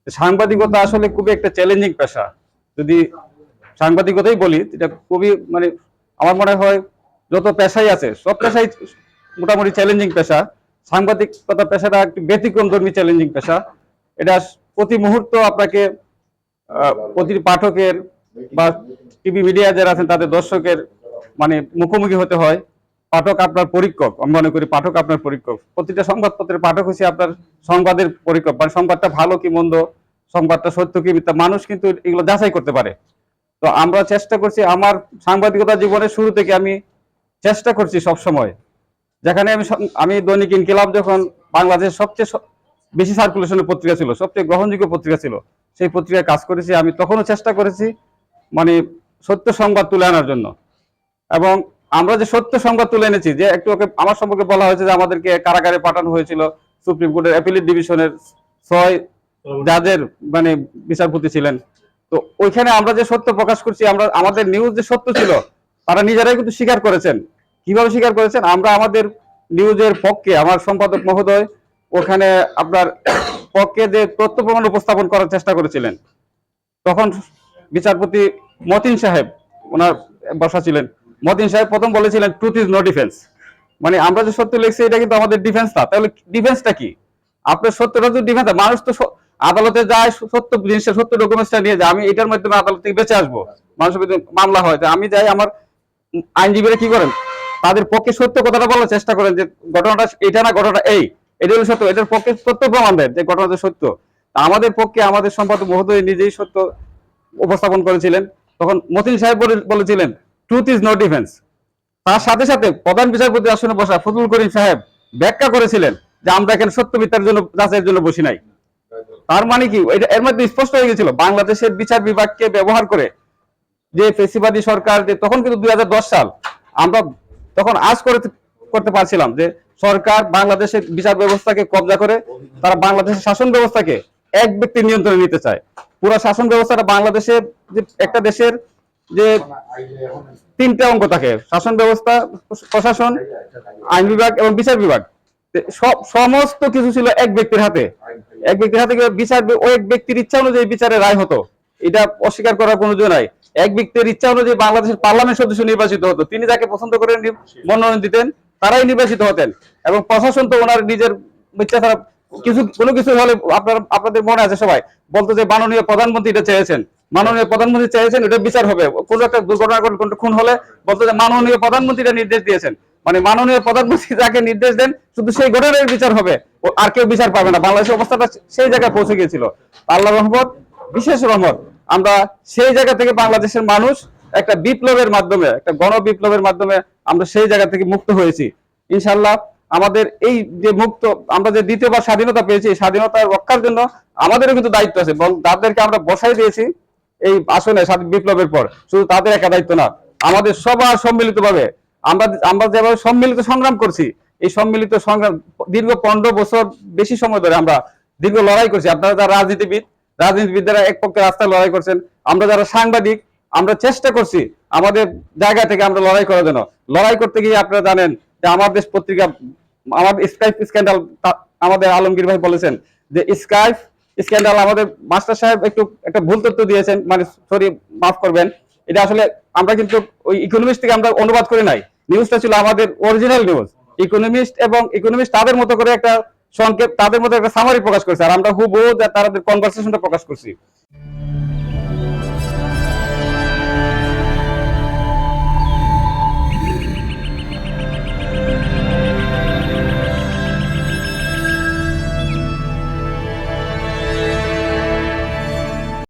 সাংবাদিকতা আসলে খুবই একটা চ্যালেঞ্জিং পেশা। যদি সাংবাদিকতাই বলি, এটা খুবই মানে আমার মনে হয় যত পেশাই আছে সব পেশাই মোটামুটি চ্যালেঞ্জিং পেশা। সাংবাদিকতা পেশাটা একটু ব্যতিক্রমধর্মী চ্যালেঞ্জিং পেশা। এটা প্রতি মুহূর্ত আপনাকে প্রতিটি পাঠকের বা টিভি মিডিয়া যারা আছেন তাদের দর্শকের মানে মুখোমুখি হতে হয়। পাঠক আপনার পরীক্ষক, আমি মনে করি পাঠক আপনার পরীক্ষক। প্রতিটা সংবাদপত্রের পাঠক হচ্ছে আপনার সংবাদের পরীক্ষক, মানে সংবাদটা ভালো কি মন্দ, সংবাদটা সত্য কি মিথ্যা, মানুষ কিন্তু এগুলো যাচাই করতে পারে। তো আমরা চেষ্টা করছি, আমার সাংবাদিকতা জীবনের শুরু থেকে আমি চেষ্টা করছি সব সময়, যেখানে আমি দৈনিক ইনকিলাব যখন বাংলাদেশের সবচেয়ে বেশি সার্কুলেশনের পত্রিকা ছিল, সবচেয়ে গ্রহণযোগ্য পত্রিকা ছিল, সেই পত্রিকায় কাজ করেছি। আমি তখনও চেষ্টা করেছি মানে সত্য সংবাদ তুলে আনার জন্য। এবং আমরা যে সত্য সংবাদ তুলে এনেছি, যে একটু আমার সম্পর্কে বলা হয়েছে যে আমাদেরকে কারাগারে পাঠানো হয়েছিল, সুপ্রিম কোর্টের অ্যাপিলেট ডিভিশনের 6 জাজের মানে বিচারপতি ছিলেন। তো ওইখানে আমরা যে সত্য প্রকাশ করছি, আমরা আমাদের নিউজ যে সত্য ছিল তারা নিজেরাই কিন্তু স্বীকার করেছেন। কিভাবে স্বীকার করেছেন? আমরা আমাদের নিউজের পক্ষে, আমার সম্পাদক মহোদয় ওখানে আপনার পক্ষে যে তথ্য প্রমাণ উপস্থাপন করার চেষ্টা করেছিলেন। তখন বিচারপতি মতিন সাহেব ওনার বসা ছিলেন। মতিন সাহেব প্রথম বলেছিলেন ট্রুথ ইজ নো ডিফেন্স, মানে আমরা যে সত্য লিখছি এটা কিন্তু আমাদের ডিফেন্স না। তাহলে ডিফেন্সটা কি? আপনার সত্যটা যদি ডিফেন্স, মানুষ তো আদালতে যায় সত্য জিনিসটা, সত্য ডকুমেন্টসটা নিয়ে যায়, আমি এটার মাধ্যমে আদালত থেকে বেঁচে আসবো, মানুষের বিরুদ্ধে মামলা হয়, আমি যাই, আমার আইনজীবীরা কি করেন, তাদের পক্ষে সত্য কথাটা বলার চেষ্টা করেন যে ঘটনাটা এটা না, ঘটনাটা এটা হলো সত্য, এটার পক্ষে সত্য প্রমাণ দেন যে ঘটনাটা সত্য। আমাদের পক্ষে আমাদের সম্পাদক মহোদয় নিজেই সত্য উপস্থাপন করেছিলেন। তখন মতিন সাহেব বলেছিলেন ট্রুথ ইজ নো ডিফেন্স। তার সাথে সাথে প্রধান বিচারপতি আসনে বসা ফজলুল করিম সাহেব ব্যাখ্যা করেছিলেন যে আমরা এখানে সত্য মিথ্যার জন্য যাচাইয়ের জন্য বসি নাই। তার মানে কি, এর মধ্যে স্পষ্ট হয়ে গেছিল বাংলাদেশের বিচার বিভাগকে ব্যবহার করে যে ফেসিবাদী সরকার, যে তখন কিন্তু 2010 সাল, আমরা তখন আজ করতে পারছিলাম যে সরকার বাংলাদেশের বিচার ব্যবস্থাকে কবজা করে তারা বাংলাদেশের শাসন ব্যবস্থাকে এক ব্যক্তির নিয়ন্ত্রণে নিতে চায়। পুরো শাসন ব্যবস্থাটা বাংলাদেশের যে একটা দেশের যে 3টে অঙ্গ থাকে, শাসন ব্যবস্থা, প্রশাসন, আইন বিভাগ এবং বিচার বিভাগ, সমস্ত কিছু ছিল এক ব্যক্তির হাতে। এক ব্যক্তির হাতে বিচার, ওই এক ব্যক্তির ইচ্ছা অনুযায়ী বিচারের রায় হতো, এটা অস্বীকার করার কোনো জন্য নাই। এক ব্যক্তির ইচ্ছা অনুযায়ী বাংলাদেশের পার্লামেন্ট সদস্য নির্বাচিত হতো, তিনি যাকে পছন্দ করে মনোনয়ন দিতেন তারাই নির্বাচিত হতেন। এবং প্রশাসন তো ওনার নিজের ইচ্ছা ছাড়া কোনো কিছু হলে, আপনাদের মনে আছে সবাই বলতো যে মাননীয় প্রধানমন্ত্রী এটা চেয়েছেন, মাননীয় প্রধানমন্ত্রী চেয়েছেন, এটা বিচার হবে। কোনো একটা দুর্ঘটনা খুন হলে বলতো যে মাননীয় প্রধানমন্ত্রী এটা নির্দেশ দিয়েছেন, মানে মাননীয় প্রধানমন্ত্রী যাকে নির্দেশ দেন শুধু সেই ঘটনার বিচার হবে, আর কেউ বিচার পাবে না। বাংলাদেশের অবস্থাটা সেই জায়গায় পৌঁছে গিয়েছিল। আল্লাহর রহমত, বিশেষ রহমত, আমরা সেই জায়গা থেকে বাংলাদেশের মানুষ একটা বিপ্লবের মাধ্যমে, একটা গণ বিপ্লবের মাধ্যমে আমরা সেই জায়গা থেকে মুক্ত হয়েছি। ইনশাআল্লাহ আমাদের এই যে মুক্ত, আমরা যে দ্বিতীয়বার স্বাধীনতা পেয়েছি, স্বাধীনতা রক্ষার জন্য আমাদেরও কিন্তু দায়িত্ব আছে, এবং তাদেরকে আমরা বসাই দিয়েছি এই আসনে বিপ্লবের পর। শুধু তাদের একা দায়িত্ব না, আমাদের সবার সম্মিলিত ভাবে আমরা যেভাবে সম্মিলিত সংগ্রাম করছি, এই সম্মিলিত সংগ্রাম দীর্ঘ 15 বছর বেশি সময় ধরে আমরা দীর্ঘ লড়াই করছি। আপনারা যারা রাজনীতিবিদরা এক পক্ষে রাস্তায় লড়াই করছেন, আমরা যারা সাংবাদিক আমরা চেষ্টা করছি আমাদের জায়গা থেকে আমরা লড়াই করার জন্য। লড়াই করতে গিয়ে আপনারা জানেন যে আমার দেশ পত্রিকা, আমাদের স্কাইপ স্ক্যান্ডাল, আমাদের আলমগীর ভাই বলেছেন যে স্কাইপ স্ক্যান্ডাল, আমাদের মাস্টার সাহেব একটা ভুল তথ্য দিয়েছেন, মানে সরি মাফ করবেন, এটা আসলে আমরা কিন্তু ওই ইকোনমিস্ট থেকে আমরা অনুবাদ করে নাই, নিউজটা ছিল আমাদের অরিজিনাল নিউজ। ইকোনমিস্ট তাদের মতো করে একটা সংক্ষেপ, তাদের মতো একটা সামারি প্রকাশ করেছে, আর আমরা হুবহু তাদের কনভারসেশনটা প্রকাশ করছি।